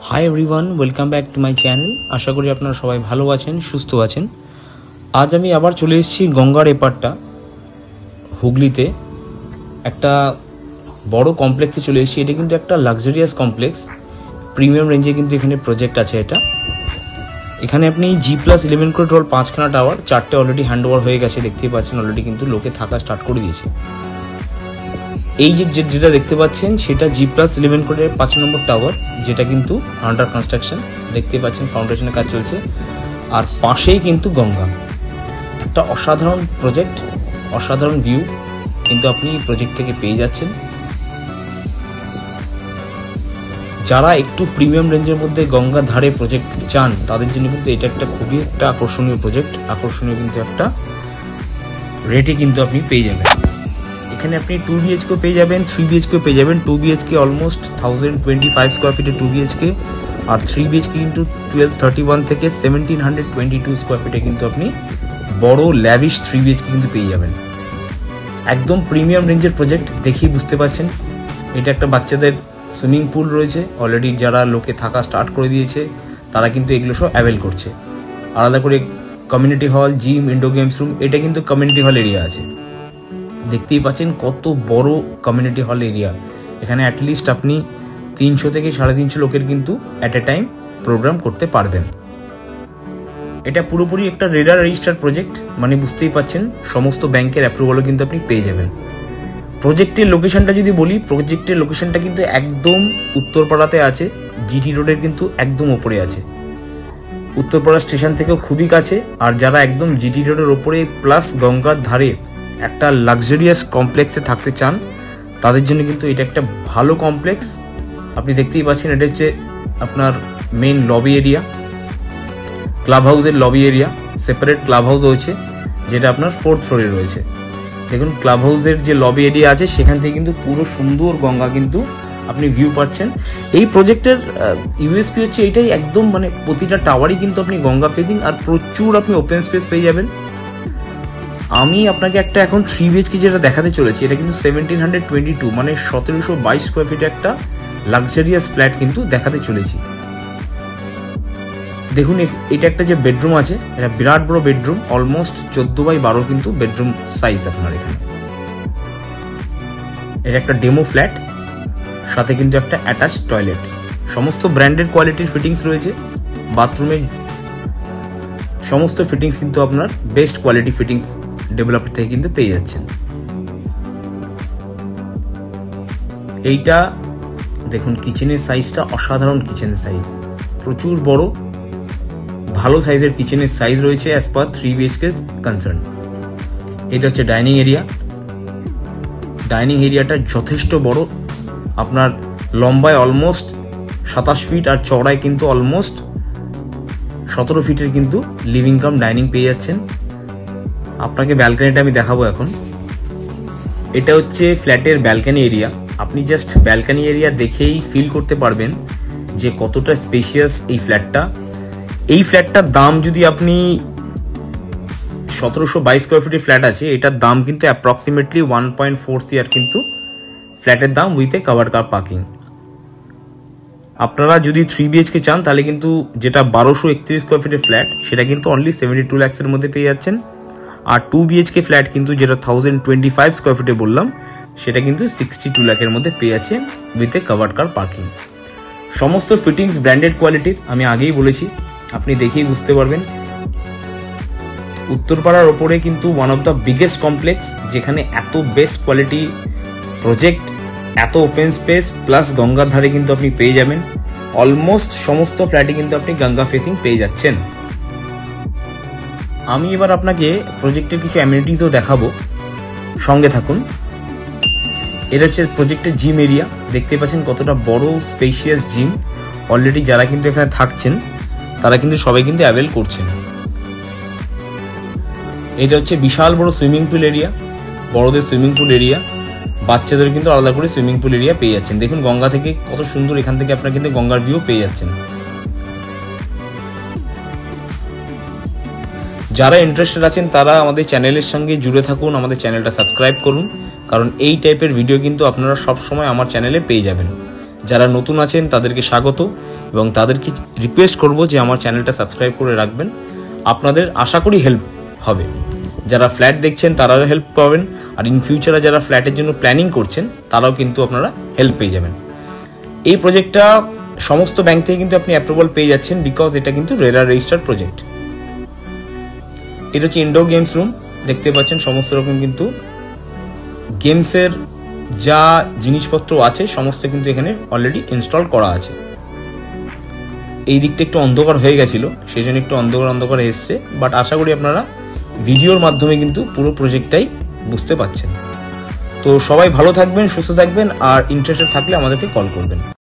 High everyone, welcome back to my channel. আশা করি আপনারা সবাই ভালো আছেন, সুস্থ আছেন। আজ আমি আবার চলে এসেছি গঙ্গার এপারটা হুগলিতে একটা বড় কমপ্লেক্সে চলে এসেছি। এটা কিন্তু একটা লাক্সারিয়াস কমপ্লেক্স, প্রিমিয়াম রেঞ্জে কিন্তু এখানে প্রজেক্ট আছে। এখানে আপনি G+11 করে টোটাল 5খানা টাওয়ার, 4টে অলরেডি হ্যান্ড ওভার হয়ে গেছে, দেখতেই পাচ্ছেন। অলরেডি কিন্তু লোকে থাকা স্টার্ট করে দিয়েছে। এই যেটা দেখতে পাচ্ছেন সেটা G+11 করে 5 নম্বর টাওয়ার, যেটা কিন্তু আন্ডার কনস্ট্রাকশন। দেখতে পাচ্ছেন ফাউন্ডেশনের কাজ চলছে, আর পাশেই কিন্তু গঙ্গা। একটা অসাধারণ প্রজেক্ট, অসাধারণ ভিউ কিন্তু আপনি এই প্রজেক্ট থেকে পেয়ে যাচ্ছেন। যারা একটু প্রিমিয়াম রেঞ্জের মধ্যে গঙ্গার ধারে প্রজেক্ট চান, তাদের জন্য কিন্তু এটা একটা খুবই একটা আকর্ষণীয় প্রজেক্ট। আকর্ষণীয় কিন্তু একটা রেটে কিন্তু আপনি পেয়ে যাবেন। এখানে আপনি 2 BHK পেয়ে যাবেন, 3 BHK পেয়ে যাবেন। 2 BHK অলমোস্ট 1025 স্কোয়ার ফিটে 2 BHK, আর 3 BHK কিন্তু 1231 থেকে 1722 স্কোয়ার ফিটে কিন্তু আপনি বড় ল্যাভিশ 3 BHK কিন্তু পেয়ে যাবেন। একদম প্রিমিয়াম রেঞ্জের প্রজেক্ট, দেখেই বুঝতে পারছেন। এটা একটা বাচ্চাদের সুইমিং পুল রয়েছে অলরেডি, যারা লোকে থাকা স্টার্ট করে দিয়েছে তারা কিন্তু এগুলো সব অ্যাভেল করছে। আলাদা করে community hall, gym, indoor games room, এটা কিন্তু কমিউনিটি হল এরিয়া আছে। দেখতেই পাচ্ছেন কত বড় কমিউনিটি হল এরিয়া। এখানে অ্যাটলিস্ট আপনি 300 থেকে 350 লোকের কিন্তু অ্যাট এ টাইম প্রোগ্রাম করতে পারবেন। এটা পুরোপুরি একটা রেডার রেজিস্টার্ড প্রজেক্ট, মানে বুঝতেই পাচ্ছেন সমস্ত ব্যাংকের অ্যাপ্রুভালও কিন্তু আপনি পেয়ে যাবেন। প্রজেক্টের লোকেশনটা যদি বলি, প্রজেক্টের লোকেশনটা কিন্তু একদম উত্তরপাড়াতে আছে, জিটি রোডের কিন্তু একদম ওপরে আছে। উত্তরপাড়া স্টেশন থেকেও খুবই কাছে। আর যারা একদম জিটি রোডের ওপরে প্লাস গঙ্গার ধারে একটা লাক্সারিয়াস কমপ্লেক্সে থাকতে চান, তাদের জন্য কিন্তু এটা একটা ভালো কমপ্লেক্স। আপনি দেখতেই পাচ্ছেন এটা হচ্ছে আপনার মেন লবি এরিয়া, ক্লাব হাউসের lobby area. Separate club house রয়েছে, যেটা আপনার 4th ফ্লোরে রয়েছে। দেখুন ক্লাব হাউসের যে লবি এরিয়া আছে, সেখান থেকে কিন্তু পুরো সুন্দর গঙ্গা কিন্তু আপনি ভিউ পাচ্ছেন। এই প্রজেক্টের ইউএসপি হচ্ছে এইটাই, একদম মানে প্রতিটা টাওয়ারই কিন্তু আপনি গঙ্গা ফেসিং, আর প্রচুর আপনি ওপেন স্পেস পেয়ে যাবেন। আমি আপনাকে একটা এখন 3 BHK যেটা দেখাতে চলেছি, এটা কিন্তু 1722 মানে 1722 স্কোয়ার ফিটে একটা লাক্সারিয়াস ফ্ল্যাট কিন্তু দেখাতে চলেছি। দেখুন এটা একটা যে বেডরুম আছে, এটা বিরাট বড় বেডরুম, অলমোস্ট 14x12 কিন্তু বেডরুম সাইজ আপনার এখানে। এটা একটা ডেমো ফ্ল্যাট, সাথে কিন্তু একটা অ্যাটাচ টয়লেট। সমস্ত ব্র্যান্ডেড কোয়ালিটির ফিটিংস রয়েছে। বাথরুমে সমস্ত ফিটিংস কিন্তু আপনার বেস্ট কোয়ালিটি ফিটিংস ডেভেলপার থেকে কিন্তু পেয়ে যাচ্ছেন। এইটা দেখুন কিচেনের সাইজটা অসাধারণ, কিচেনের সাইজ প্রচুর বড়, ভালো সাইজের কিচেনের সাইজ রয়েছে অ্যাজ পার 3 BHK কনসার্ন। এটা হচ্ছে ডাইনিং এরিয়া। ডাইনিং এরিয়াটা যথেষ্ট বড়, আপনার লম্বায় অলমোস্ট 27 ফিট আর চওড়ায় কিন্তু অলমোস্ট 17 ফিটের কিন্তু লিভিং কাম ডাইনিং পেয়ে যাচ্ছেন। আপনাকে ব্যালকনিটা আমি দেখাবো এখন। এটা হচ্ছে ফ্ল্যাটের ব্যালকনি এরিয়া। আপনি জাস্ট ব্যালকনি এরিয়া দেখেই ফিল করতে পারবেন যে কতটা স্পেশিয়াস এই ফ্ল্যাটটা। এই ফ্ল্যাটটার দাম যদি আপনি 1722 স্কোয়ার ফিটের ফ্ল্যাট আছে, এটার দাম কিন্তু অ্যাপ্রক্সিমেটলি 1.4 CR কিন্তু ফ্ল্যাটের দাম with a cover car parking. আপনারা যদি 3 BHK চান, তাহলে কিন্তু যেটা 1231 স্কোয়ার ফিটের ফ্ল্যাট, সেটা কিন্তু অনলি 72 লাখসের মধ্যে পেয়ে যাচ্ছেন। আর 2 BHK ফ্ল্যাট কিন্তু যেটা 1025 স্কোয়ার ফিটে বললাম, সেটা কিন্তু 62 লাখের মধ্যে পেয়ে যাচ্ছেন with a covered car parking. সমস্ত ফিটিংস ব্র্যান্ডেড কোয়ালিটির, আমি আগেই বলেছি, আপনি দেখেই বুঝতে পারবেন। উত্তরপাড়ার ওপরে কিন্তু one of the biggest complex, যেখানে এত বেস্ট কোয়ালিটি প্রজেক্ট, এত ওপেন স্পেস প্লাস গঙ্গার ধারে কিন্তু আপনি পেয়ে যাবেন। অলমোস্ট সমস্ত ফ্ল্যাটে কিন্তু আপনি গঙ্গা ফেসিং পেয়ে যাচ্ছেন। আমি এবার আপনাকে প্রজেক্টের কিছু অ্যামিনিটিসও দেখাবো, সঙ্গে থাকুন। এটা হচ্ছে প্রজেক্টের জিম এরিয়া। দেখতে পাচ্ছেন কতটা বড় স্পেশিয়াস জিম। অলরেডি যারা কিন্তু এখানে থাকছেন, তারা কিন্তু সবাই কিন্তু অ্যাভেল করছেন। এটা হচ্ছে বিশাল বড় সুইমিং পুল এরিয়া, বড়দের সুইমিং পুল এরিয়া। বাচ্চাদের কিন্তু আলাদা করে সুইমিং পুল এরিয়া পেয়ে যাচ্ছেন। দেখুন গঙ্গা থেকে কত সুন্দর, এখান থেকে আপনারা কিন্তু গঙ্গার ভিউ পেয়ে যাচ্ছেন। যারা ইন্টারেস্টেড আছেন তারা আমাদের চ্যানেলের সঙ্গে জুড়ে থাকুন, আমাদের চ্যানেলটা সাবস্ক্রাইব করুন, কারণ এই টাইপের ভিডিও কিন্তু আপনারা সব সময় আমার চ্যানেলে পেয়ে যাবেন। যারা নতুন আছেন তাদেরকে স্বাগত এবং তাদেরকে রিকোয়েস্ট করব যে আমার চ্যানেলটা সাবস্ক্রাইব করে রাখবেন। আপনাদের আশা করি হেল্প হবে। যারা ফ্ল্যাট দেখছেন তারাও হেল্প পাবেন, আর ইন ফিউচারে যারা ফ্ল্যাটের জন্য প্ল্যানিং করছেন তারাও কিন্তু আপনারা হেল্প পেয়ে যাবেন। এই প্রজেক্টটা সমস্ত ব্যাংক থেকে কিন্তু আপনি অ্যাপ্রুভাল পেয়ে যাচ্ছেন, বিকজ এটা কিন্তু রেরা রেজিস্টার্ড প্রজেক্ট। এটা হচ্ছে ইনডোর গেমস রুম, দেখতে পাচ্ছেন সমস্ত রকম কিন্তু গেমসের যা জিনিসপত্র আছে সমস্ত কিন্তু এখানে অলরেডি ইনস্টল করা আছে। এই দিকটা একটু অন্ধকার হয়ে গেছিলো, সেই জন্য একটু অন্ধকার এসছে, বাট আশা করি আপনারা ভিডিওর মাধ্যমে কিন্তু পুরো প্রজেক্টটাই বুঝতে পাচ্ছেন। তো সবাই ভালো থাকবেন, সুস্থ থাকবেন, আর ইন্টারেস্টেড থাকলে আমাদেরকে কল করবেন।